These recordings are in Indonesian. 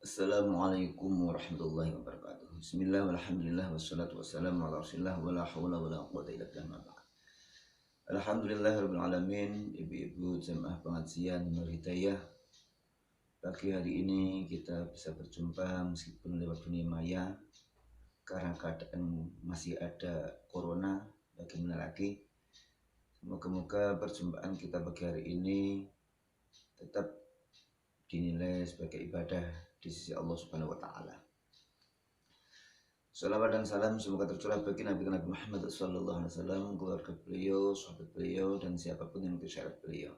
Assalamualaikum warahmatullahi wabarakatuh. Bismillah walhamdulillah wassalatu wassalamu ala rasulillah wala hawla wala quwwata illa billah. Alhamdulillah rabbil alamin. Ibu-ibu jemaah pengajian Nur Hidayah, pagi hari ini kita bisa berjumpa meskipun lewat dunia maya karena keadaan masih ada corona. Bagaimana lagi, semoga-moga perjumpaan kita pagi hari ini tetap dinilai sebagai ibadah di sisi Allah Subhanahu wa taala. Salawat dan salam semoga tercurah bagi Nabi Muhammad SAW, keluarga beliau, sahabat beliau, dan siapapun yang bersyarat beliau.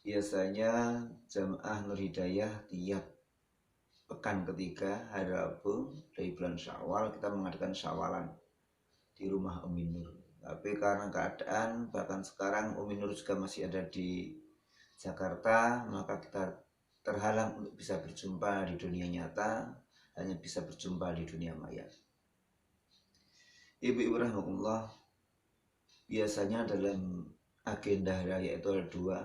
Biasanya jamaah Nur Hidayah tiap pekan ketiga hari Rabu dari bulan Syawal kita mengadakan syawalan di rumah Umi Nur. Tapi karena keadaan bahkan sekarang Umi Nur juga masih ada di Jakarta, maka kita terhalang untuk bisa berjumpa di dunia nyata, hanya bisa berjumpa di dunia maya. Ibu-ibu rahmatullah, biasanya dalam agenda raya itu ada dua.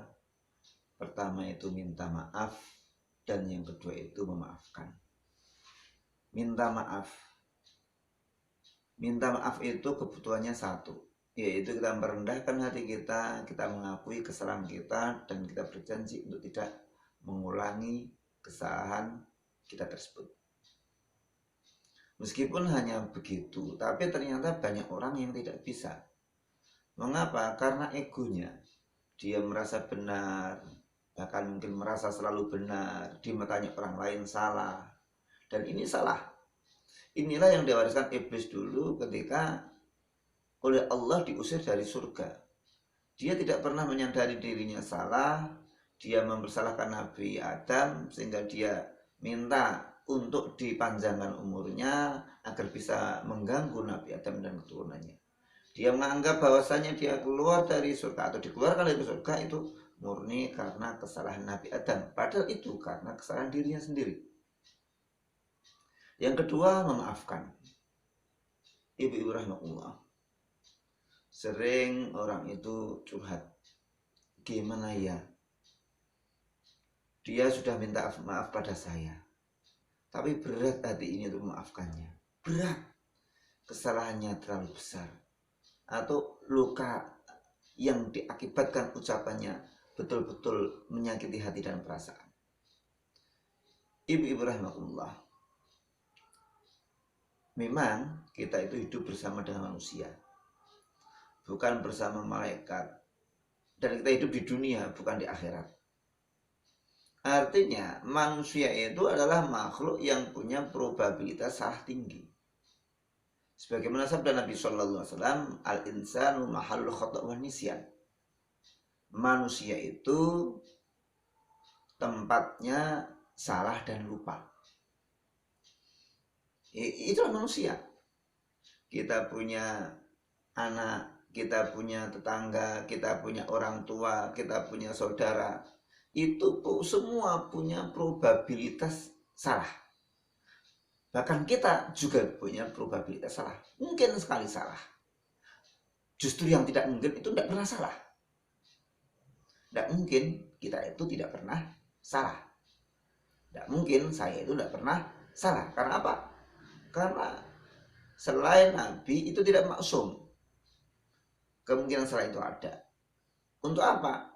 Pertama itu minta maaf, dan yang kedua itu memaafkan. Minta maaf itu kebutuhannya satu, yaitu kita merendahkan hati kita mengakui kesalahan kita, dan kita berjanji untuk tidak mengulangi kesalahan kita tersebut. Meskipun hanya begitu, tapi ternyata banyak orang yang tidak bisa. Mengapa? Karena egonya. Dia merasa benar, bahkan mungkin merasa selalu benar, di matanya orang lain salah. Dan ini salah. Inilah yang diwariskan iblis dulu ketika oleh Allah diusir dari surga. Dia tidak pernah menyadari dirinya salah. Dia mempersalahkan Nabi Adam sehingga dia minta untuk dipanjangkan umurnya agar bisa mengganggu Nabi Adam dan keturunannya. Dia menganggap bahwasanya dia keluar dari surga atau dikeluarkan dari surga itu murni karena kesalahan Nabi Adam, padahal itu karena kesalahan dirinya sendiri. Yang kedua, memaafkan. Ibu-ibu rahmatullah, sering orang itu curhat, gimana ya, dia sudah minta maaf pada saya, tapi berat hati ini untuk memaafkannya. Berat, kesalahannya terlalu besar, atau luka yang diakibatkan ucapannya betul-betul menyakiti hati dan perasaan. Ibu-ibu rahmatullah, memang kita itu hidup bersama dengan manusia, bukan bersama malaikat. Dan kita hidup di dunia, bukan di akhirat. Artinya manusia itu adalah makhluk yang punya probabilitas salah tinggi. Sebagaimana sabda Nabi SAW, al-insanu mahallul khata' wa nisyan. Manusia itu tempatnya salah dan lupa. Itulah manusia. Kita punya anak, kita punya tetangga, kita punya orang tua, kita punya saudara. Itu semua punya probabilitas salah. Bahkan kita juga punya probabilitas salah. Mungkin sekali salah. Justru yang tidak mungkin itu tidak pernah salah. Tidak mungkin kita itu tidak pernah salah. Tidak mungkin saya itu tidak pernah salah. Karena apa? Karena selain Nabi itu tidak maksum. Kemungkinan salah itu ada. Untuk apa?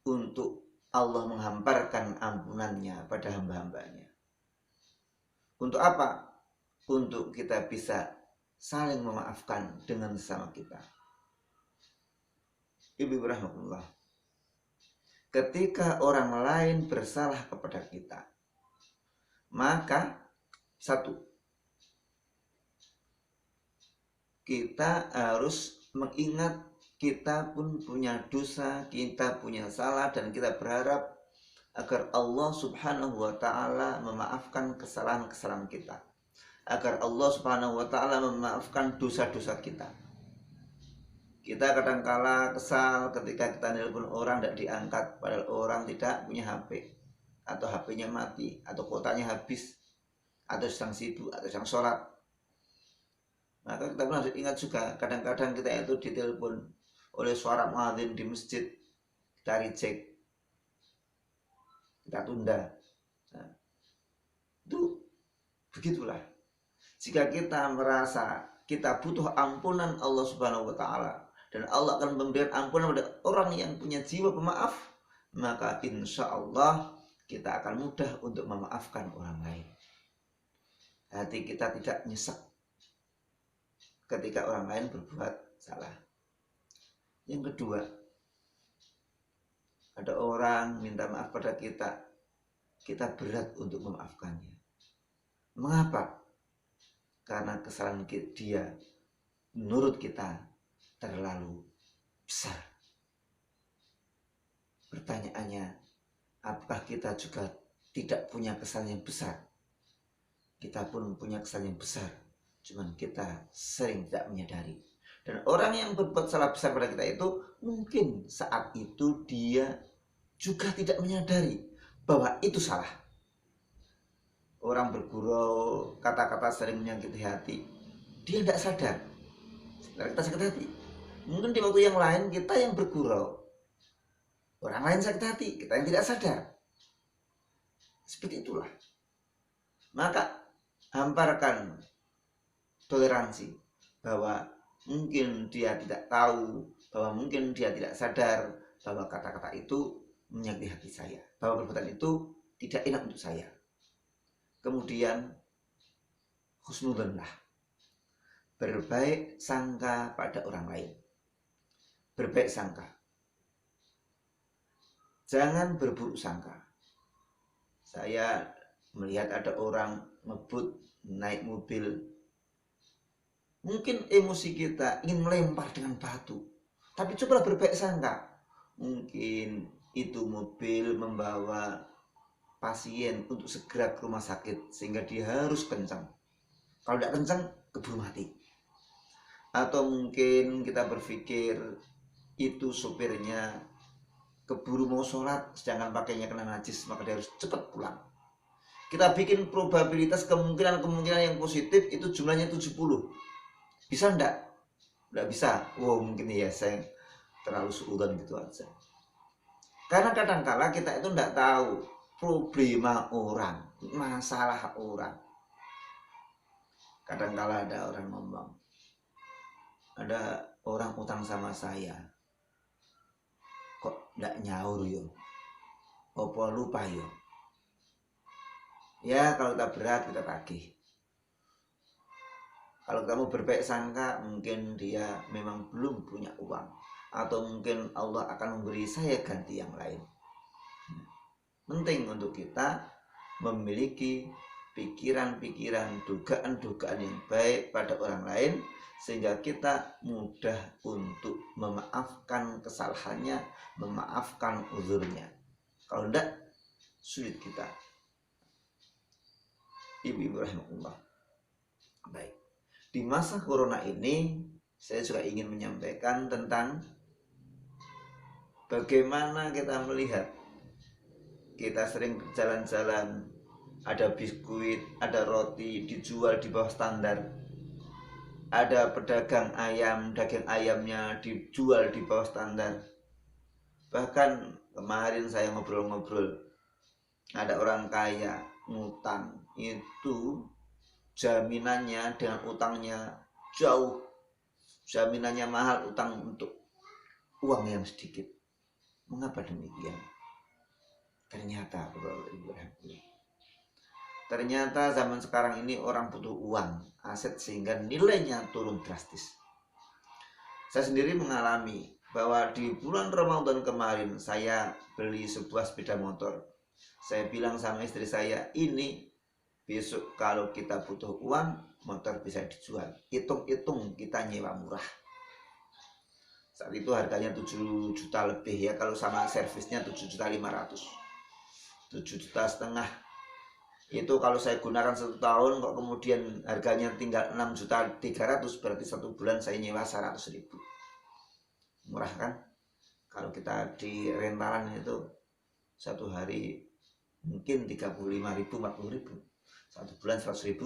Untuk Allah menghamparkan ampunannya pada hamba-hambanya. Untuk apa? Untuk kita bisa saling memaafkan dengan sesama kita. Ibu rahmatullah, ketika orang lain bersalah kepada kita, maka satu, kita harus mengingat kita pun punya dosa, kita punya salah, dan kita berharap agar Allah Subhanahu wa ta'ala memaafkan kesalahan-kesalahan kita, agar Allah Subhanahu wa ta'ala memaafkan dosa-dosa kita. Kita kadangkala kesal ketika kita nelpon orang tidak diangkat, padahal orang tidak punya HP, atau HP-nya mati, atau kuotanya habis, atau sedang sibuk, atau sedang sholat. Maka kita pun harus ingat juga, kadang-kadang kita itu ditelepon oleh suara muadzin di masjid, kita reject, kita tunda. Nah, itu begitulah. Jika kita merasa kita butuh ampunan Allah Subhanahu wa taala dan Allah akan memberikan ampunan pada orang yang punya jiwa pemaaf, maka insya Allah kita akan mudah untuk memaafkan orang lain. Hati kita tidak nyesek ketika orang lain berbuat salah. Yang kedua, ada orang minta maaf pada kita berat untuk memaafkannya. Mengapa? Karena kesalahan dia menurut kita terlalu besar. Pertanyaannya, apakah kita juga tidak punya kesalahan yang besar? Kita pun punya kesalahan yang besar, cuman kita sering tidak menyadari. Dan orang yang berbuat salah besar pada kita itu mungkin saat itu dia juga tidak menyadari bahwa itu salah. Orang bergurau, kata-kata sering menyakiti hati, dia tidak sadar setelah kita sakit hati. Mungkin di waktu yang lain kita yang bergurau, orang lain sakit hati, kita yang tidak sadar. Seperti itulah. Maka hamparkan toleransi bahwa mungkin dia tidak tahu, bahwa mungkin dia tidak sadar bahwa kata-kata itu menyakiti hati saya, bahwa perbuatan itu tidak enak untuk saya. Kemudian husnudzonlah, berbaik sangka pada orang lain. Berbaik sangka, jangan berburuk sangka. Saya melihat ada orang ngebut naik mobil, mungkin emosi kita ingin melempar dengan batu, tapi cobalah berbaik sangka. Mungkin itu mobil membawa pasien untuk segera ke rumah sakit sehingga dia harus kencang. Kalau tidak kencang, keburu mati. Atau mungkin kita berpikir itu supirnya keburu mau sholat sedangkan pakainya kena najis, maka dia harus cepat pulang. Kita bikin probabilitas kemungkinan yang positif itu jumlahnya 70. Bisa enggak? Enggak bisa. Wow, mungkin ya saya terlalu suudzon gitu aja. Karena kadang-kala kita itu enggak tahu problema orang, masalah orang. Kadang-kala ada orang ngomong, ada orang utang sama saya, kok enggak nyaur yo, apa lupa yo. Ya kalau kita berat kita tagih. Kalau kamu berbaik sangka, mungkin dia memang belum punya uang, atau mungkin Allah akan memberi saya ganti yang lain. Penting untuk kita memiliki pikiran-pikiran, dugaan-dugaan yang baik pada orang lain, sehingga kita mudah untuk memaafkan kesalahannya, memaafkan uzurnya. Kalau tidak, sulit kita. Ibu-ibu rahimahullah. Baik. Di masa corona ini, saya juga ingin menyampaikan tentang bagaimana kita melihat. Kita sering jalan-jalan, ada biskuit, ada roti dijual di bawah standar. Ada pedagang ayam, daging ayamnya dijual di bawah standar. Bahkan kemarin saya ngobrol-ngobrol, ada orang kaya ngutang, itu jaminannya dengan utangnya jauh, jaminannya mahal utang untuk uang yang sedikit. Mengapa demikian? Ternyata zaman sekarang ini orang butuh uang, aset, sehingga nilainya turun drastis. Saya sendiri mengalami bahwa di bulan Ramadan kemarin saya beli sebuah sepeda motor. Saya bilang sama istri saya, ini besok kalau kita butuh uang, motor bisa dijual. Hitung-hitung kita nyewa murah. Saat itu harganya 7 juta lebih ya, kalau sama servisnya 7.500.000. 7,5 juta. Itu kalau saya gunakan 1 tahun kok kemudian harganya tinggal 6.300.000, berarti 1 bulan saya nyewa 100.000. Murah kan? Kalau kita di rentalan itu 1 hari mungkin 35.000, 40.000. 1 bulan 100.000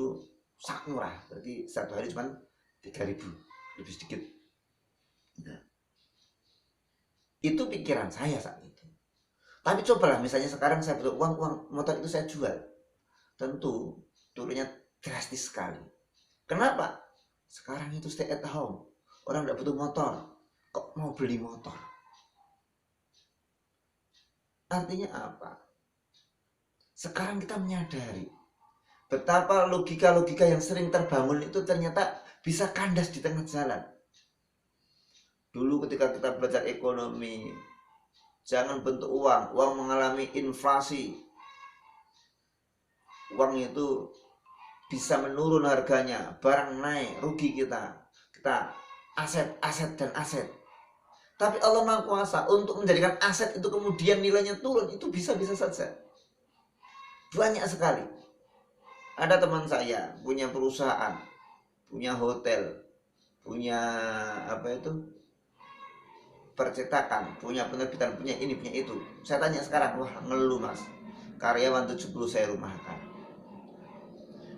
sangat murah. Berarti 1 hari cuma 3.000, lebih sedikit. Nah, itu pikiran saya saat itu. Tapi cobalah misalnya sekarang saya butuh uang, motor itu saya jual. Tentu turunnya drastis sekali. Kenapa? Sekarang itu stay at home. Orang tidak butuh motor. Kok mau beli motor? Artinya apa? Sekarang kita menyadari betapa logika-logika yang sering terbangun itu ternyata bisa kandas di tengah jalan. Dulu ketika kita belajar ekonomi, jangan bentuk uang. Uang mengalami inflasi. Uang itu bisa menurun harganya, barang naik, rugi kita. Kita aset dan aset. Tapi Allah Maha Kuasa untuk menjadikan aset itu kemudian nilainya turun, itu bisa-bisa saja. Banyak sekali. Ada teman saya punya perusahaan, punya hotel, punya percetakan, punya penerbitan, punya ini, punya itu. Saya tanya sekarang, wah ngeluh mas, karyawan 70 saya rumahkan.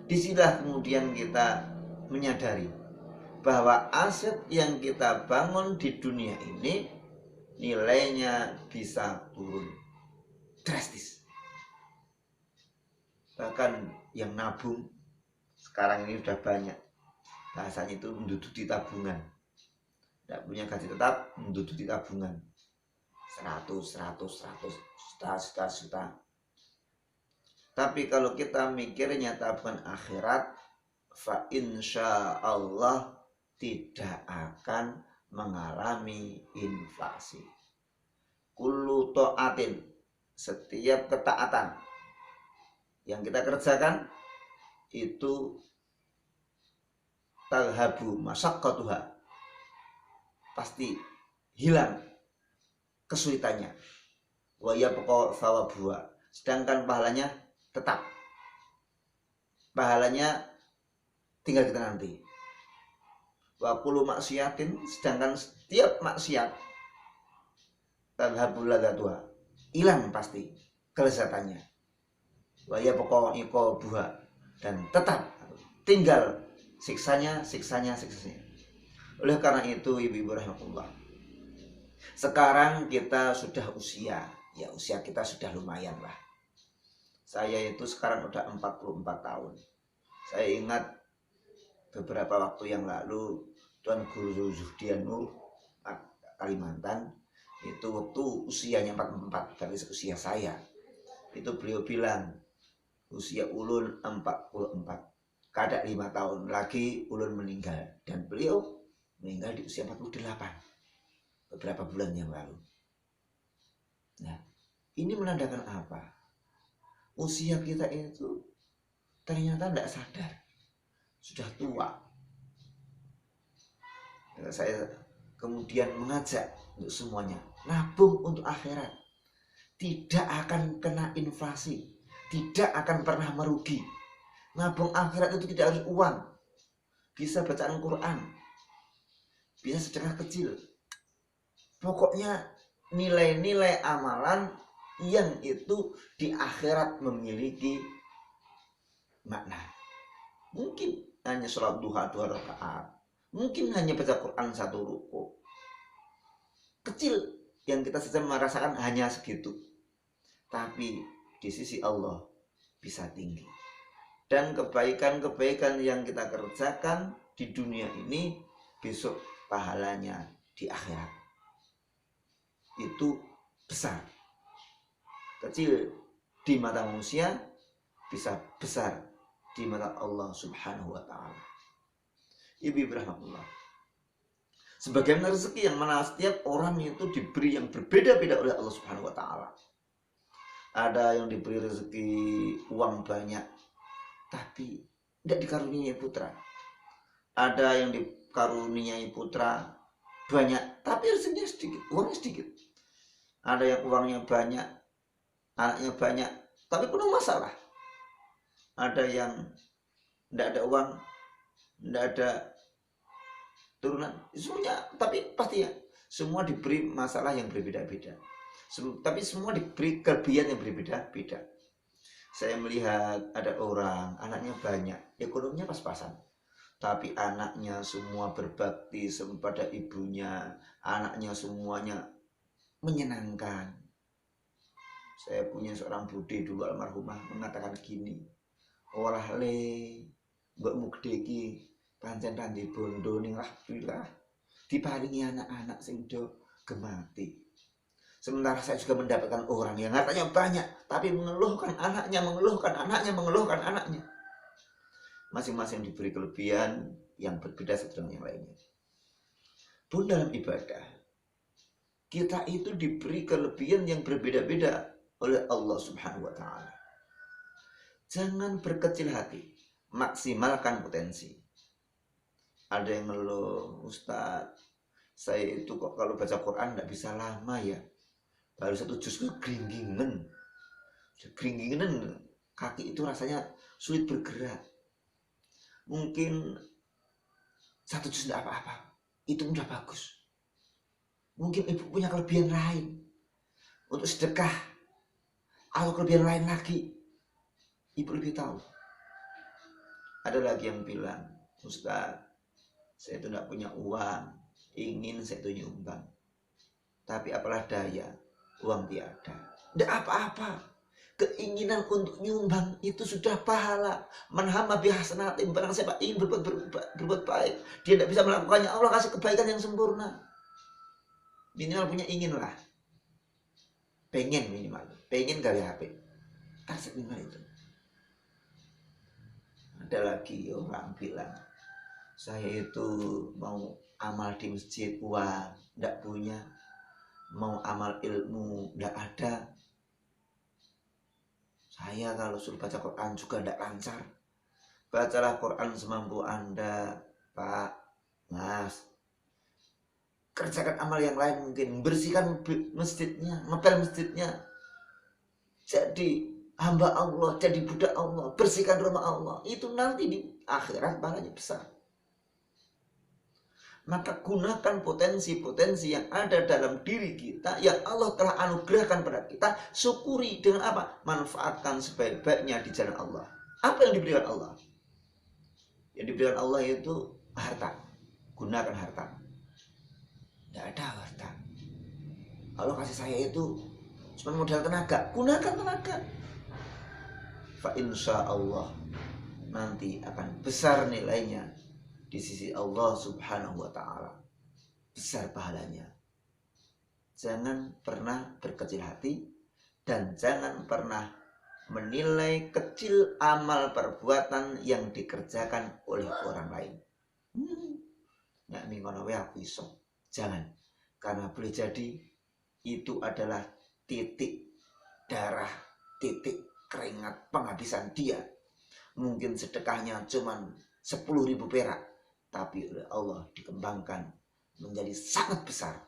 Disinilah kemudian kita menyadari bahwa aset yang kita bangun di dunia ini nilainya bisa turun drastis. Bahkan yang nabung sekarang ini sudah banyak, bahasanya itu menduduki tabungan. Tidak punya gaji tetap, menduduki tabungan 100 juta. Tapi kalau kita mikirnya tabungan akhirat, fa insya Allah tidak akan mengalami inflasi. Kullu ta'atin, setiap ketaatan yang kita kerjakan itu talhabu masyaqqatuha, pasti hilang kesulitannya. Wa yabqa thawabuha, sedangkan pahalanya tetap. Pahalanya tinggal kita nanti. Wa kullu maksiatin, sedangkan setiap maksiat talhabu ladatuha, hilang pasti kelezatannya. Wa yabqa iqabuha, dan tetap tinggal siksanya. Oleh karena itu ibu-ibu rahmatullah, sekarang kita sudah usia kita sudah lumayan lah. Saya itu sekarang udah 44 tahun. Saya ingat beberapa waktu yang lalu Tuan Guru Zuhdian Nur Kalimantan itu waktu usianya 44, dari usia saya, itu beliau bilang usia ulun 44, kada 5 tahun lagi ulun meninggal. Dan beliau meninggal di usia 48 beberapa bulan yang lalu. Nah, ini menandakan apa? Usia kita itu ternyata tidak sadar sudah tua. Saya kemudian mengajak untuk semuanya nabung untuk akhirat. Tidak akan kena inflasi, tidak akan pernah merugi. Nabung akhirat itu tidak harus uang, bisa bacaan Quran, bisa sedekah kecil. Pokoknya nilai-nilai amalan yang itu di akhirat memiliki makna. Mungkin hanya sholat duha 2 rakaat, mungkin hanya baca Quran 1 ruku kecil yang kita saja merasakan hanya segitu, tapi di sisi Allah bisa tinggi. Dan kebaikan-kebaikan yang kita kerjakan di dunia ini, besok pahalanya di akhirat itu besar. Kecil di mata manusia, bisa besar di mata Allah Subhanahu wa ta'ala. Ibu rahmatullah, sebagaimana rezeki yang mana setiap orang itu diberi yang berbeda-beda oleh Allah Subhanahu wa ta'ala. Ada yang diberi rezeki uang banyak tapi tidak dikaruniai putra. Ada yang dikaruniai putra banyak tapi rezekinya sedikit, uangnya sedikit. Ada yang uangnya banyak, anaknya banyak tapi penuh masalah. Ada yang tidak ada uang, tidak ada turunan, semuanya, tapi pasti ya semua diberi masalah yang berbeda-beda, tapi semua diberi kelebihan yang berbeda-beda. Saya melihat ada orang anaknya banyak, ekonominya pas-pasan, tapi anaknya semua berbakti kepada ibunya, anaknya semuanya menyenangkan. Saya punya seorang bude dulu almarhumah mengatakan gini, olah le mbok mugde iki pancen randi bondo ning alhamdulillah diparingi anak-anak sing do gemati. Sementara saya juga mendapatkan orang yang hartanya banyak tapi mengeluhkan anaknya, mengeluhkan anaknya. Masing-masing diberi kelebihan yang berbeda satu dengan yang lainnya. Pun dalam ibadah, kita itu diberi kelebihan yang berbeda-beda oleh Allah Subhanahu wa Ta'ala. Jangan berkecil hati, maksimalkan potensi. Ada yang ngeluh, Ustadz, saya itu kok kalau baca Quran nggak bisa lama ya, baru 1 juz keringgingan, kaki itu rasanya sulit bergerak. Mungkin 1 juz nggak apa-apa, itu udah bagus. Mungkin ibu punya kelebihan lain untuk sedekah atau kelebihan lain lagi, ibu lebih tahu. Ada lagi yang bilang, Ustaz, saya itu tidak punya uang, ingin saya itu nyumbang, tapi apalah daya, uang tiada. Tidak apa-apa, keinginan untuk nyumbang itu sudah pahala. Man hamma bihasanatin, barang siapa ingin berbuat baik, dia tidak bisa melakukannya, Allah kasih kebaikan yang sempurna. Minimal punya ingin lah, pengen kali HP, kasih minimal itu. Ada lagi orang bilang, saya itu mau amal di masjid, uang tidak punya, mau amal ilmu tidak ada. Saya kalau suruh baca Quran juga tidak lancar. Bacalah Quran semampu Anda, Pak, Mas. Kerjakan amal yang lain, mungkin bersihkan masjidnya, ngepel masjidnya, jadi hamba Allah, jadi budak Allah, bersihkan rumah Allah. Itu nanti di akhirat pahalanya besar. Maka gunakan potensi-potensi yang ada dalam diri kita yang Allah telah anugerahkan pada kita. Syukuri dengan apa? Manfaatkan sebaik-baiknya di jalan Allah. Apa yang diberikan Allah? Yang diberikan Allah itu harta. Gunakan harta. Tidak ada harta. Allah kasih saya itu cuma modal tenaga. Gunakan tenaga. Fa insya Allah nanti akan besar nilainya di sisi Allah Subhanahu wa Ta'ala. Besar pahalanya. Jangan pernah berkecil hati dan jangan pernah menilai kecil amal perbuatan yang dikerjakan oleh orang lain. Nggak mingono aku iso. Jangan, karena boleh jadi itu adalah titik darah, titik keringat penghabisan dia. Mungkin sedekahnya cuma 10.000 perak, tapi oleh Allah dikembangkan menjadi sangat besar.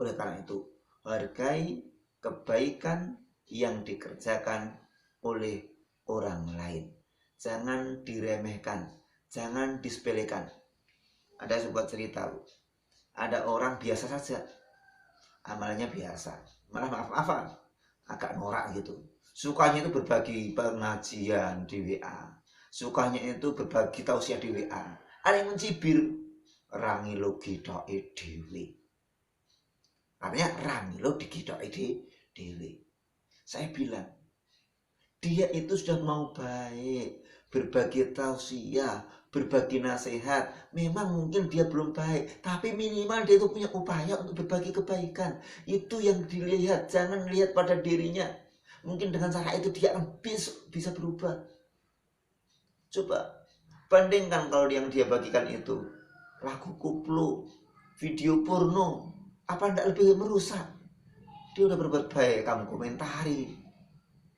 Oleh karena itu, hargai kebaikan yang dikerjakan oleh orang lain. Jangan diremehkan, jangan disepelekan. Ada sebuah cerita, ada orang biasa saja, amalnya biasa, malah maaf-maafan, agak norak gitu. Sukanya itu berbagi pengajian di WA, sukanya itu berbagi tausiah di WA. Ada yang mencibir, rangi lo gitoke dewe. Artinya rangi lo digitoke dewe. Saya bilang, dia itu sudah mau baik, berbagi tausiah, berbagi nasihat. Memang mungkin dia belum baik, tapi minimal dia itu punya upaya untuk berbagi kebaikan. Itu yang dilihat, jangan lihat pada dirinya. Mungkin dengan cara itu dia akan bisa berubah. Coba bandingkan kalau yang dia bagikan itu lagu koplo, video porno, apa tidak lebih merusak? Dia udah berbuat baik, kamu komentari.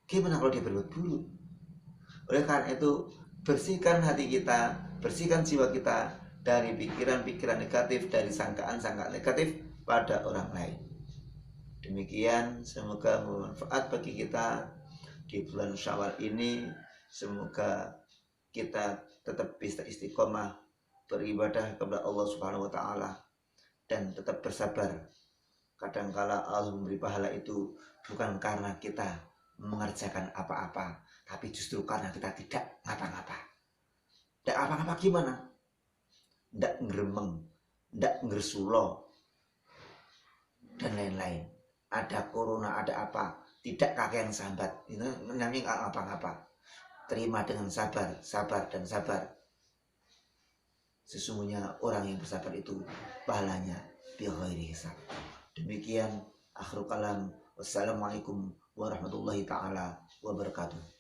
Gimana kalau dia berbuat buruk? Oleh karena itu, bersihkan hati kita, bersihkan jiwa kita dari pikiran-pikiran negatif, dari sangkaan-sangkaan negatif pada orang lain. Demikian, semoga bermanfaat bagi kita di bulan Syawal ini. Semoga kita tetap bisa istiqomah beribadah kepada Allah Subhanahu wa Ta'ala dan tetap bersabar. Kadangkala Allah memberi pahala itu bukan karena kita mengerjakan apa-apa, tapi justru karena kita tidak ngapa-ngapa. Tidak apa-apa gimana? Tidak ngeremeng, tidak ngersulo, dan lain-lain. Ada corona, ada apa, tidak kakean sambat. Itu namanya nggak apa-apa. Terima dengan sabar, sabar dan sabar. Sesungguhnya orang yang bersabar itu pahalanya bi ghairi hisab. Demikian akhir kalam. Wassalamualaikum warahmatullahi taala wabarakatuh.